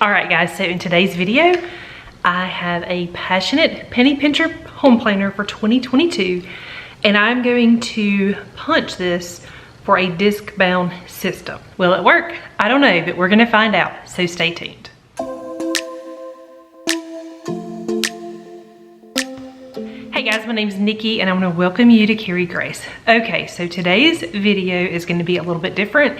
All right guys, so in today's video, I have a Passionate Penny Pincher home planner for 2022, and I'm going to punch this for a disc bound system. Will it work? I don't know, but we're gonna find out, so stay tuned. Hey guys, my name is Nikki and I want to welcome you to Carry Grace. Okay, so today's video is going to be a little bit different,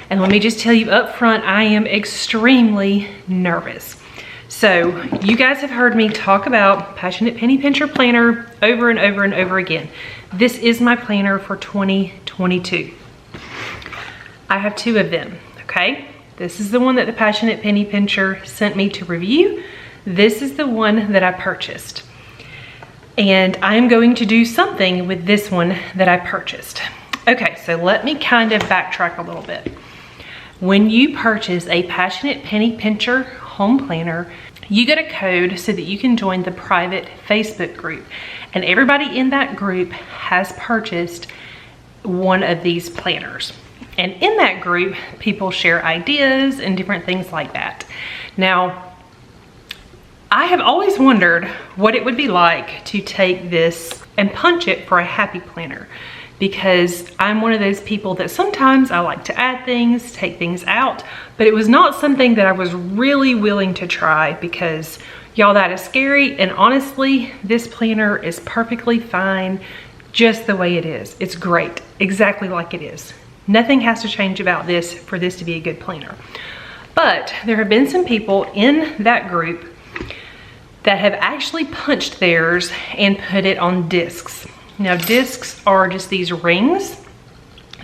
and let me just tell you up front, I am extremely nervous. So you guys have heard me talk about Passionate Penny Pincher planner over and over and over again. This is my planner for 2022. I have two of them, okay? This is the one that the Passionate Penny Pincher sent me to review. This is the one that I purchased. And I'm going to do something with this one that I purchased. Okay, so let me kind of backtrack a little bit. When you purchase a Passionate Penny Pincher home planner, you get a code so that you can join the private Facebook group. And everybody in that group has purchased one of these planners. And in that group, people share ideas and different things like that. Now, I have always wondered what it would be like to take this and punch it for a happy planner, because I'm one of those people that sometimes I like to add things, take things out, but it was not something that I was really willing to try because y'all, that is scary. And honestly, this planner is perfectly fine just the way it is. It's great, exactly like it is. Nothing has to change about this for this to be a good planner. But there have been some people in that group that have actually punched theirs and put it on discs. Now, discs are just these rings.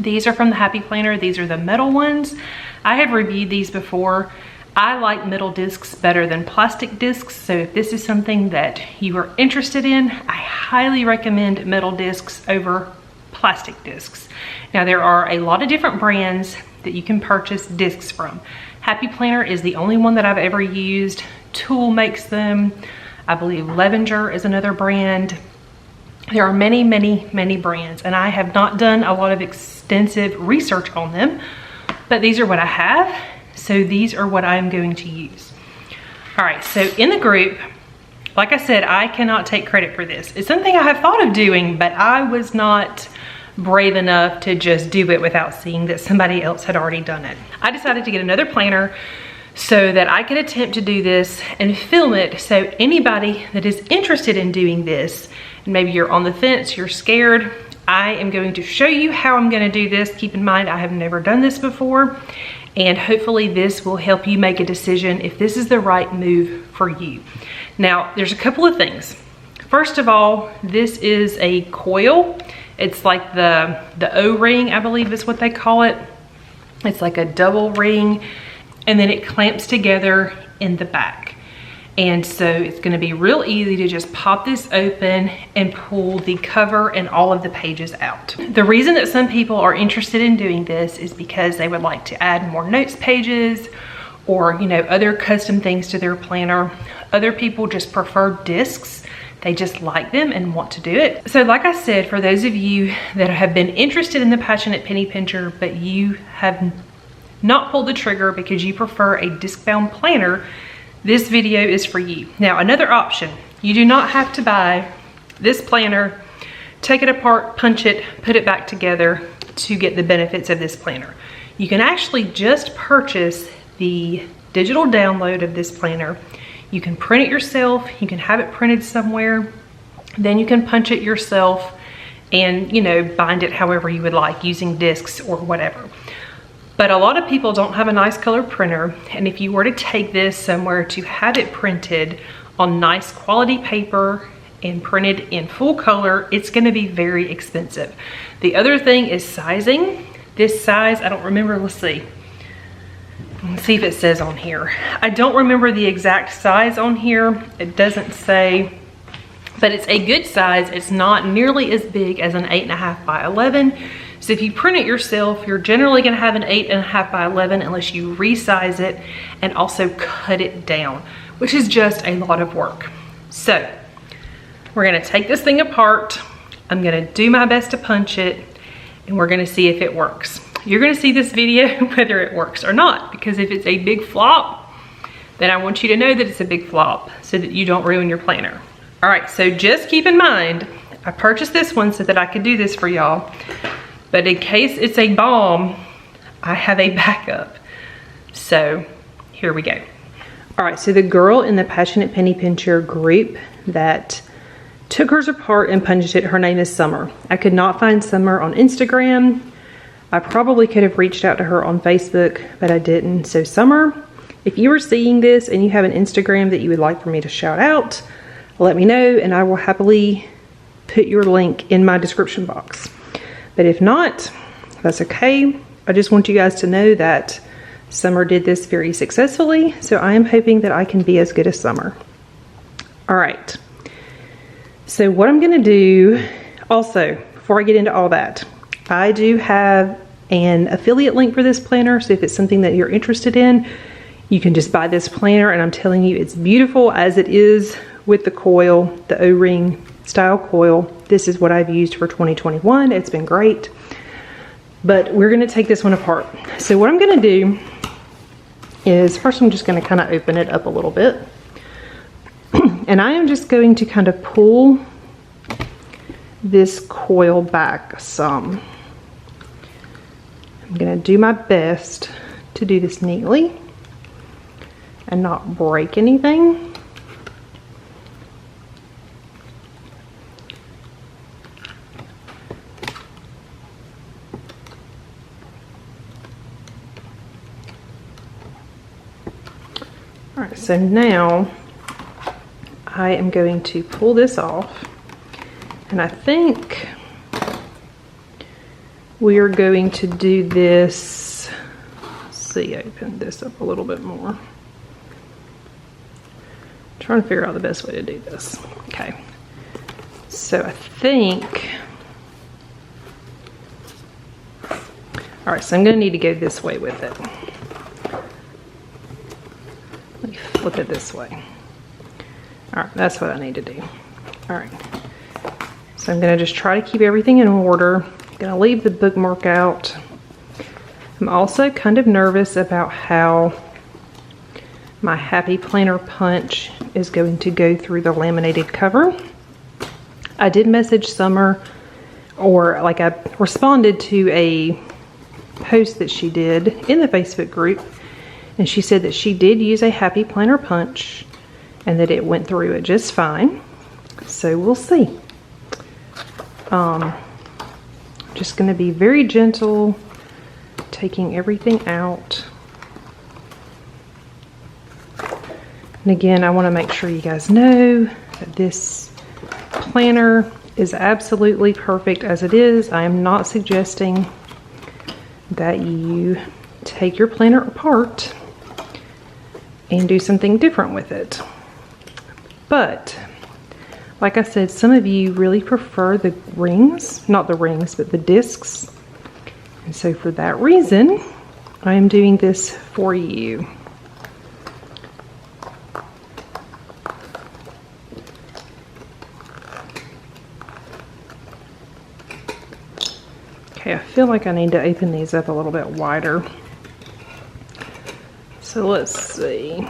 These are from the Happy Planner. These are the metal ones. I have reviewed these before. I like metal discs better than plastic discs, so if this is something that you are interested in, I highly recommend metal discs over plastic discs. Now, there are a lot of different brands that you can purchase discs from. Happy Planner is the only one that I've ever used. Tool makes them. I believe Levenger is another brand. There are many, many, many brands, and I have not done a lot of extensive research on them, but these are what I have, so these are what I'm going to use. All right, so in the group, like I said, I cannot take credit for this. It's something I have thought of doing, but I was not brave enough to just do it without seeing that somebody else had already done it. I decided to get another planner so that I could attempt to do this and film it, so anybody that is interested in doing this, and maybe you're on the fence, you're scared, I am going to show you how I'm gonna do this. Keep in mind, I have never done this before, and hopefully this will help you make a decision if this is the right move for you. Now, there's a couple of things. First of all, this is a coil. It's like the O-ring, I believe is what they call it. It's like a double ring, and then it clamps together in the back. And so it's gonna be real easy to just pop this open and pull the cover and all of the pages out. The reason that some people are interested in doing this is because they would like to add more notes pages or, you know, other custom things to their planner. Other people just prefer discs. They just like them and want to do it. So like I said, for those of you that have been interested in the Passionate Penny Pincher, but you have not pulled the trigger because you prefer a disc bound planner, this video is for you. Now, another option, you do not have to buy this planner, take it apart, punch it, put it back together to get the benefits of this planner. You can actually just purchase the digital download of this planner. You can print it yourself, you can have it printed somewhere, then you can punch it yourself and, you know, bind it however you would like using discs or whatever. But a lot of people don't have a nice color printer, and if you were to take this somewhere to have it printed on nice quality paper and printed in full color, it's gonna be very expensive. The other thing is sizing. This size, I don't remember, let's see. Let's see if it says on here. I don't remember the exact size on here. It doesn't say, but it's a good size. It's not nearly as big as an 8.5 by 11. So if you print it yourself, you're generally gonna have an 8.5 by 11 unless you resize it and also cut it down, which is just a lot of work. So we're gonna take this thing apart. I'm gonna do my best to punch it, and we're gonna see if it works. You're gonna see this video whether it works or not, because if it's a big flop, then I want you to know that it's a big flop so that you don't ruin your planner. All right, so just keep in mind, I purchased this one so that I could do this for y'all, but in case it's a bomb, I have a backup. So here we go. All right, so the girl in the Passionate Penny Pincher group that took hers apart and punched it, her name is Summer. I could not find Summer on Instagram. I probably could have reached out to her on Facebook, but I didn't. So Summer, if you are seeing this and you have an Instagram that you would like for me to shout out, let me know and I will happily put your link in my description box. But if not, that's okay. I just want you guys to know that Summer did this very successfully, so I am hoping that I can be as good as Summer. All right. So what I'm gonna do, also, before I get into all that, I do have an affiliate link for this planner, so if it's something that you're interested in, you can just buy this planner, and I'm telling you, it's beautiful as it is with the coil, the O-ring style coil. This is what I've used for 2021. It's been great, but we're gonna take this one apart. So what I'm gonna do is, first I'm just gonna kind of open it up a little bit. And I am just going to kind of pull this coil back some. I'm going to do my best to do this neatly and not break anything. All right, so now I am going to pull this off, and I think we are going to do this, let's see, open this up a little bit more. I'm trying to figure out the best way to do this. Okay, so I think, all right, so I'm gonna need to go this way with it. Let me flip it this way. All right, that's what I need to do. All right, so I'm gonna just try to keep everything in order. I'm gonna leave the bookmark out. I'm also kind of nervous about how my Happy Planner punch is going to go through the laminated cover. I did message Summer, or like I responded to a post that she did in the Facebook group, and she said that she did use a Happy Planner punch and that it went through it just fine. So we'll see. Just gonna be very gentle, taking everything out. And again, I wanna make sure you guys know that this planner is absolutely perfect as it is. I am not suggesting that you take your planner apart and do something different with it. But like I said, some of you really prefer the rings, not the rings, but the discs. And so for that reason, I am doing this for you. Okay, I feel like I need to open these up a little bit wider. So let's see.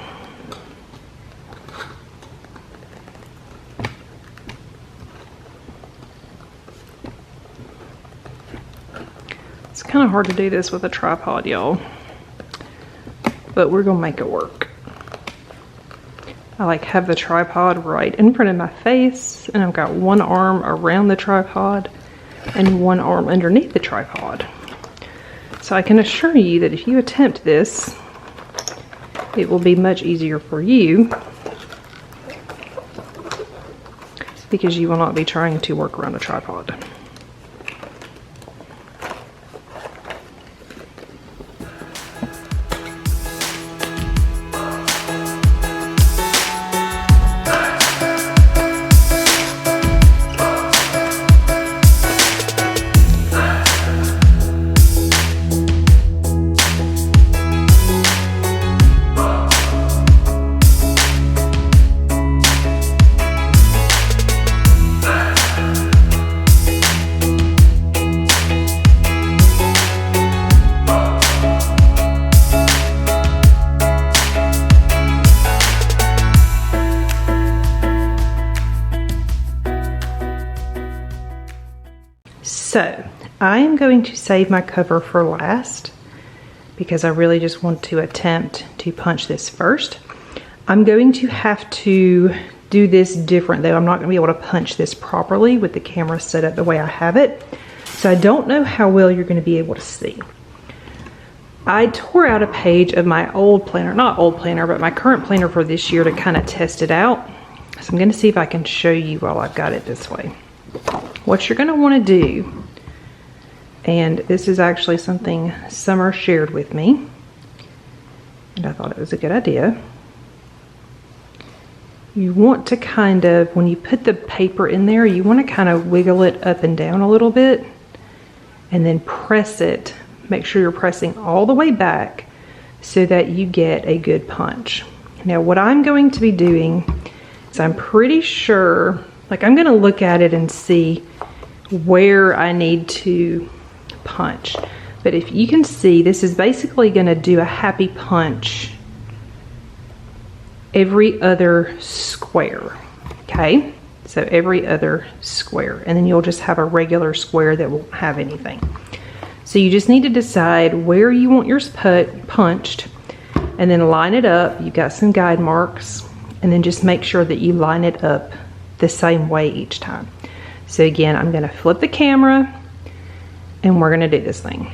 It's kind of hard to do this with a tripod, y'all, but we're gonna make it work. I like have the tripod right in front of my face, and I've got one arm around the tripod and one arm underneath the tripod. So I can assure you that if you attempt this, it will be much easier for you because you will not be trying to work around a tripod. So I am going to save my cover for last because I really just want to attempt to punch this first. I'm going to have to do this different though. I'm not going to be able to punch this properly with the camera set up the way I have it. So I don't know how well you're going to be able to see. I tore out a page of my old planner, not old planner, but my current planner for this year to kind of test it out. So I'm going to see if I can show you while I've got it this way. What you're going to want to do, and this is actually something Summer shared with me, and I thought it was a good idea. You want to kind of, when you put the paper in there, you want to kind of wiggle it up and down a little bit, and then press it. Make sure you're pressing all the way back so that you get a good punch. Now what I'm going to be doing is I'm pretty sure, like I'm going to look at it and see where I need to punch. But if you can see, this is basically going to do a happy punch every other square. Okay, so every other square, and then you'll just have a regular square that won't have anything. So you just need to decide where you want yours punched, and then line it up. You've got some guide marks, and then just make sure that you line it up the same way each time. So again, I'm going to flip the camera and we're going to do this thing.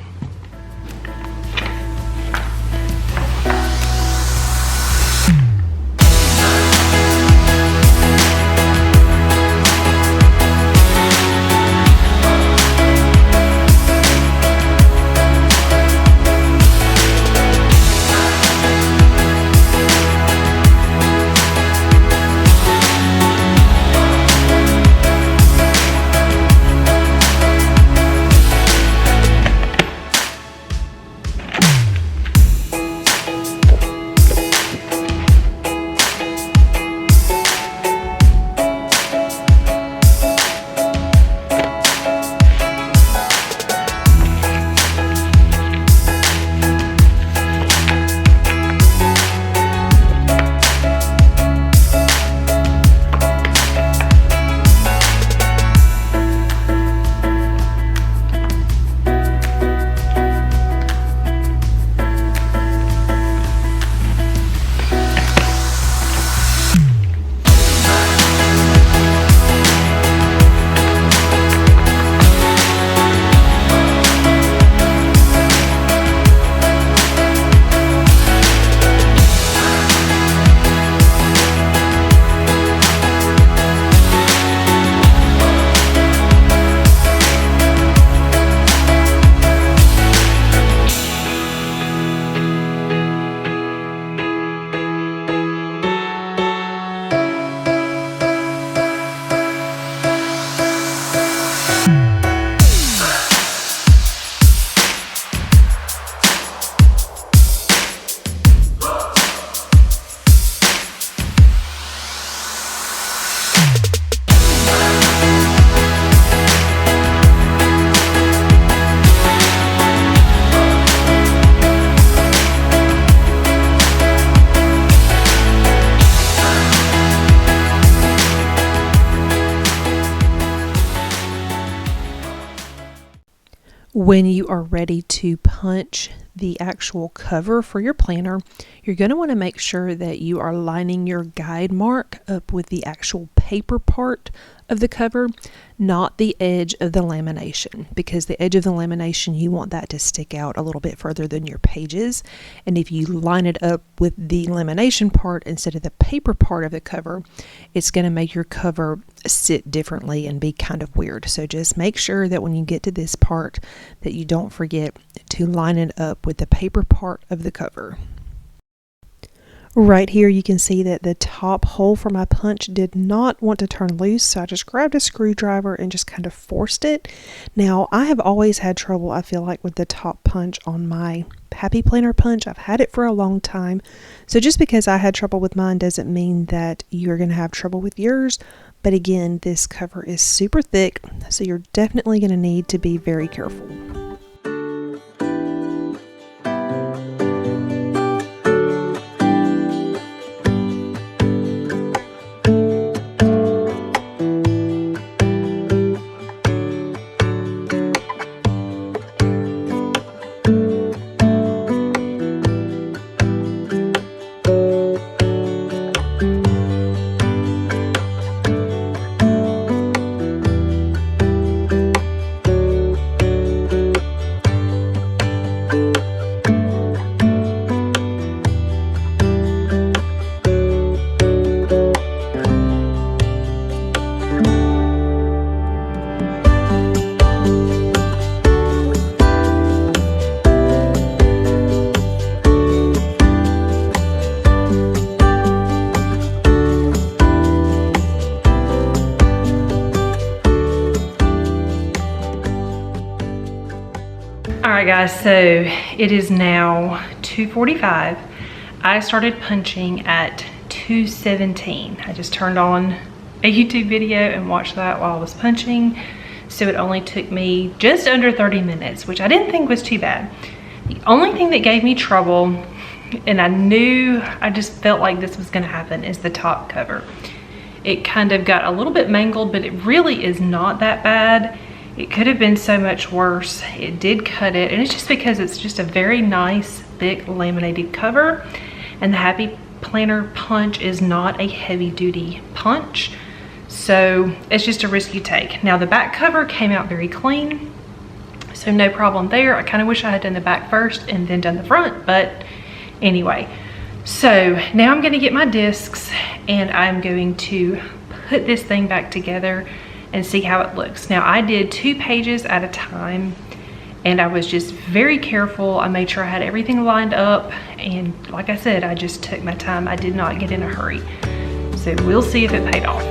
When you are ready to punch the actual cover for your planner, you're going to want to make sure that you are lining your guide mark up with the actual paper part of the cover, not the edge of the lamination, because the edge of the lamination, you want that to stick out a little bit further than your pages. And if you line it up with the lamination part instead of the paper part of the cover, it's going to make your cover sit differently and be kind of weird. So just make sure that when you get to this part that you don't forget to line it up with the paper part of the cover. Right here you can see that the top hole for my punch did not want to turn loose, so I just grabbed a screwdriver and just kind of forced it. Now I have always had trouble, I feel like, with the top punch on my Happy Planner punch. I've had it for a long time, so just because I had trouble with mine doesn't mean that you're going to have trouble with yours. But again, this cover is super thick, so you're definitely going to need to be very careful. right guys, so it is now 2:45. I started punching at 2:17. I just turned on a YouTube video and watched that while I was punching. So it only took me just under 30 minutes, which I didn't think was too bad. The only thing that gave me trouble, and I just felt like this was gonna happen, is the top cover. It kind of got a little bit mangled, but it really is not that bad. It could have been so much worse. It did cut it, and it's just because it's just a very nice, thick, laminated cover, and the Happy Planner punch is not a heavy-duty punch. So it's just a risk you take. Now the back cover came out very clean, so no problem there. I kind of wish I had done the back first and then done the front, but anyway. So now I'm gonna get my discs and I'm going to put this thing back together and see how it looks. Now I did 2 pages at a time, and I was just very careful. I made sure I had everything lined up, and like I said, I just took my time. I did not get in a hurry. So we'll see if it paid off.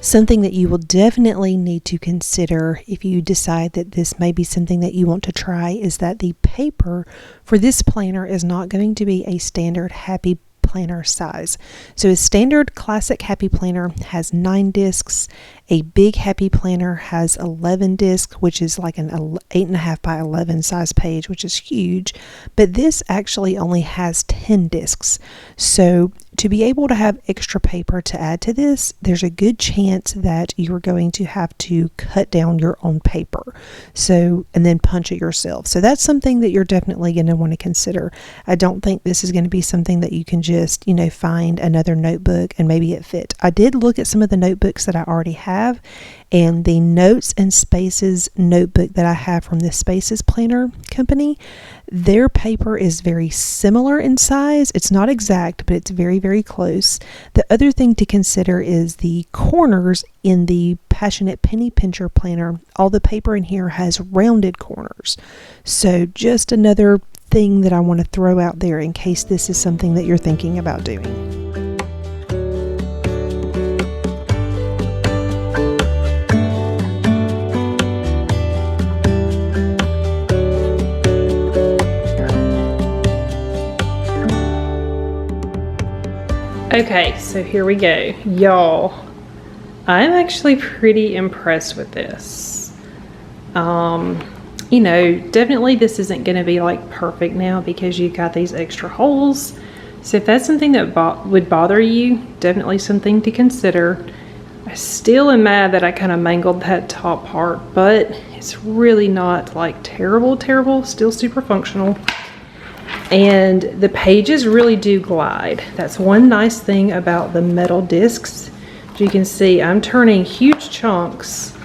Something that you will definitely need to consider if you decide that this may be something that you want to try is that the paper for this planner is not going to be a standard Happy Planner size. So a standard classic Happy Planner has 9 discs. A big Happy Planner has 11 discs, which is like an 8.5 by 11 size page, which is huge. But this actually only has 10 discs. So to be able to have extra paper to add to this, there's a good chance that you're going to have to cut down your own paper. So, and then punch it yourself. So that's something that you're definitely going to want to consider. I don't think this is going to be something that you can just, find another notebook and maybe it fit. I did look at some of the notebooks that I already have, and the Notes and Spaces notebook that I have from the Spaces Planner company, their paper is very similar in size. It's not exact, but it's very, very close. The other thing to consider is the corners in the Passionate Penny Pincher Planner. All the paper in here has rounded corners. So just another thing that I want to throw out there in case this is something that you're thinking about doing. Okay, so here we go. Y'all, I'm actually pretty impressed with this. Definitely this isn't going to be like perfect now because you've got these extra holes. So if that's something that would bother you, definitely something to consider. I still am mad that I kind of mangled that top part, but it's really not like terrible, still super functional. And the pages really do glide. That's one nice thing about the metal discs. As you can see, I'm turning huge chunks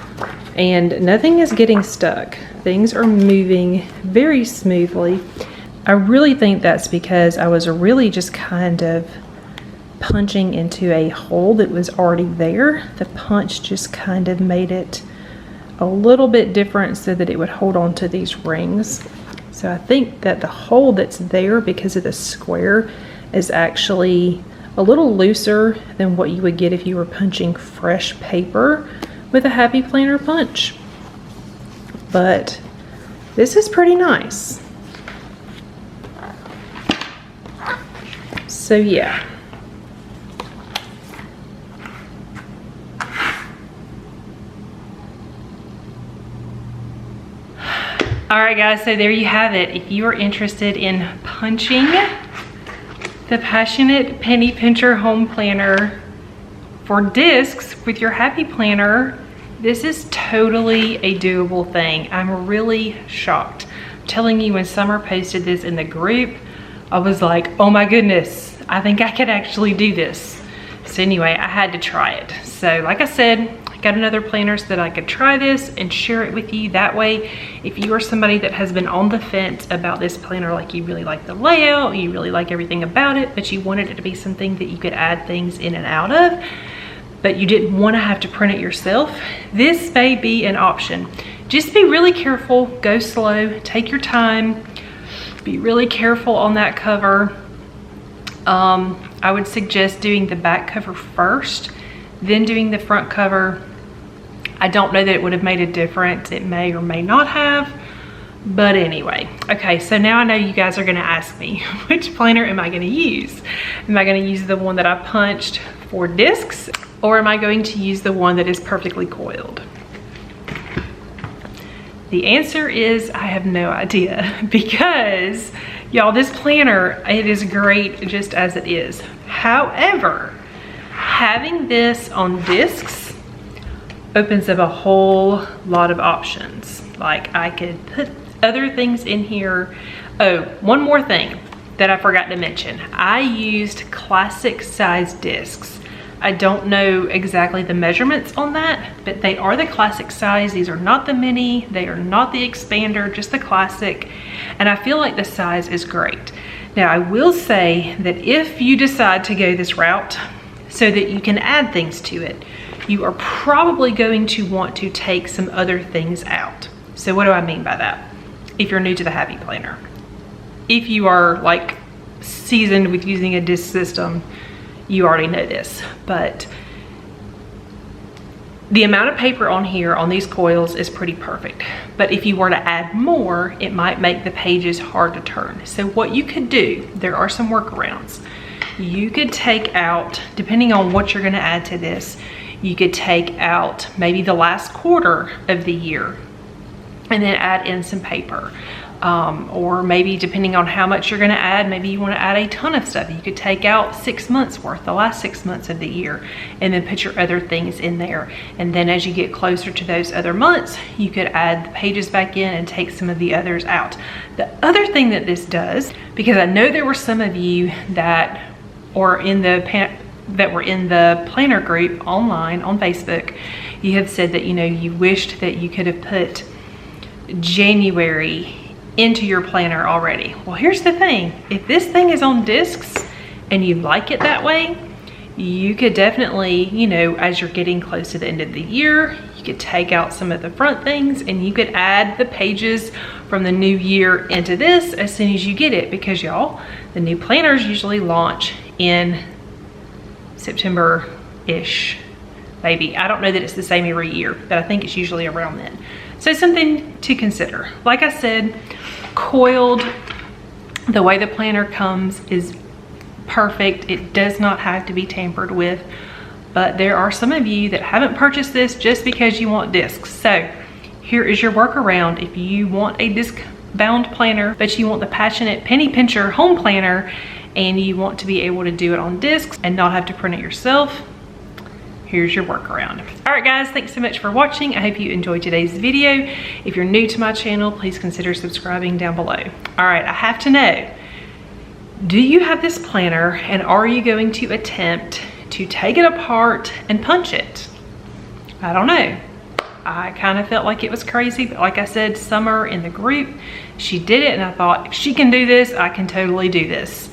and nothing is getting stuck. Things are moving very smoothly. I really think that's because I was really just kind of punching into a hole that was already there. The punch just kind of made it a little bit different so that it would hold on to these rings. So I think that the hole that's there because of the square is actually a little looser than what you would get if you were punching fresh paper with a Happy Planner punch. But this is pretty nice. So yeah. All right guys, so there you have it. If you are interested in punching the Passionate Penny Pincher Home Planner for discs with your Happy Planner, this is totally a doable thing. I'm really shocked. I'm telling you, when Summer posted this in the group, I was like, oh my goodness, I think I could actually do this. So anyway, I had to try it. So like I said, I got another planner so that I could try this and share it with you. That way, if you are somebody that has been on the fence about this planner, like you really like the layout, you really like everything about it, but you wanted it to be something that you could add things in and out of, but you didn't want to have to print it yourself, this may be an option. Just be really careful, go slow, take your time, be really careful on that cover. I would suggest doing the back cover first, then doing the front cover. I don't know that it would have made a difference. It may or may not have, but anyway. Okay, so now I know you guys are gonna ask me, which planner am I gonna use? Am I gonna use the one that I punched for discs, or am I going to use the one that is perfectly coiled? The answer is I have no idea, because y'all, this planner, it is great just as it is. However, having this on discs opens up a whole lot of options. Like, I could put other things in here. Oh, one more thing that I forgot to mention. I used classic size discs. I don't know exactly the measurements on that, but they are the classic size. These are not the mini, they are not the expander, just the classic. And I feel like the size is great. Now, I will say that if you decide to go this route so that you can add things to it, you are probably going to want to take some other things out. So what do I mean by that? If you're new to the Happy Planner. If you are like seasoned with using a disc system, you already know this, but the amount of paper on here on these coils is pretty perfect. But if you were to add more, it might make the pages hard to turn. So what you could do, there are some workarounds. You could take out, depending on what you're gonna add to this, you could take out maybe the last quarter of the year and then add in some paper. Or maybe depending on how much you're gonna add, maybe you wanna add a ton of stuff. You could take out 6 months worth, the last 6 months of the year, and then put your other things in there. And then as you get closer to those other months, you could add the pages back in and take some of the others out. The other thing that this does, because I know there were some of you that were in the planner group online on Facebook, you have said that, you know, you wished that you could have put January into your planner already. Well, here's the thing. If this thing is on discs and you like it that way, you could definitely, you know, as you're getting close to the end of the year, you could take out some of the front things and you could add the pages from the new year into this as soon as you get it, because y'all, the new planners usually launch in September-ish, maybe. I don't know that it's the same every year, but I think it's usually around then. So something to consider. Like I said, coiled, the way the planner comes is perfect. It does not have to be tampered with, but there are some of you that haven't purchased this just because you want discs. So here is your workaround. If you want a disc bound planner, but you want the passionate penny pincher home planner and you want to be able to do it on discs and not have to print it yourself, here's your workaround. All right, guys, thanks so much for watching. I hope you enjoyed today's video. If you're new to my channel, please consider subscribing down below. All right, I have to know, do you have this planner and are you going to attempt to take it apart and punch it? I don't know. I kind of felt like it was crazy, but like I said, Summer in the group, she did it and I thought, if she can do this, I can totally do this.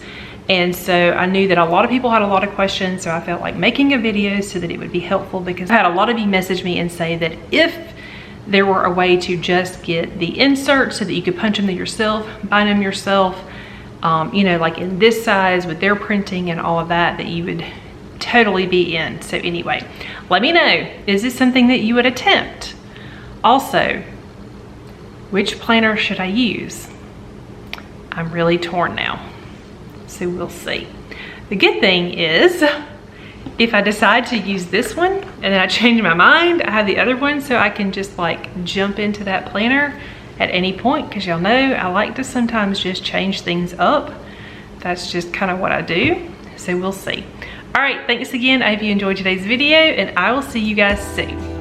And so I knew that a lot of people had a lot of questions, so I felt like making a video so that it would be helpful, because I had a lot of you message me and say that if there were a way to just get the inserts so that you could punch them yourself, bind them yourself, you know, like in this size with their printing and all of that, that you would totally be in. So anyway, let me know, is this something that you would attempt? Also, which planner should I use? I'm really torn now. So we'll see. The good thing is, if I decide to use this one and then I change my mind, I have the other one, so I can just like jump into that planner at any point, because y'all know I like to sometimes just change things up. That's just kind of what I do. So we'll see. All right, thanks again. I hope you enjoyed today's video and I will see you guys soon.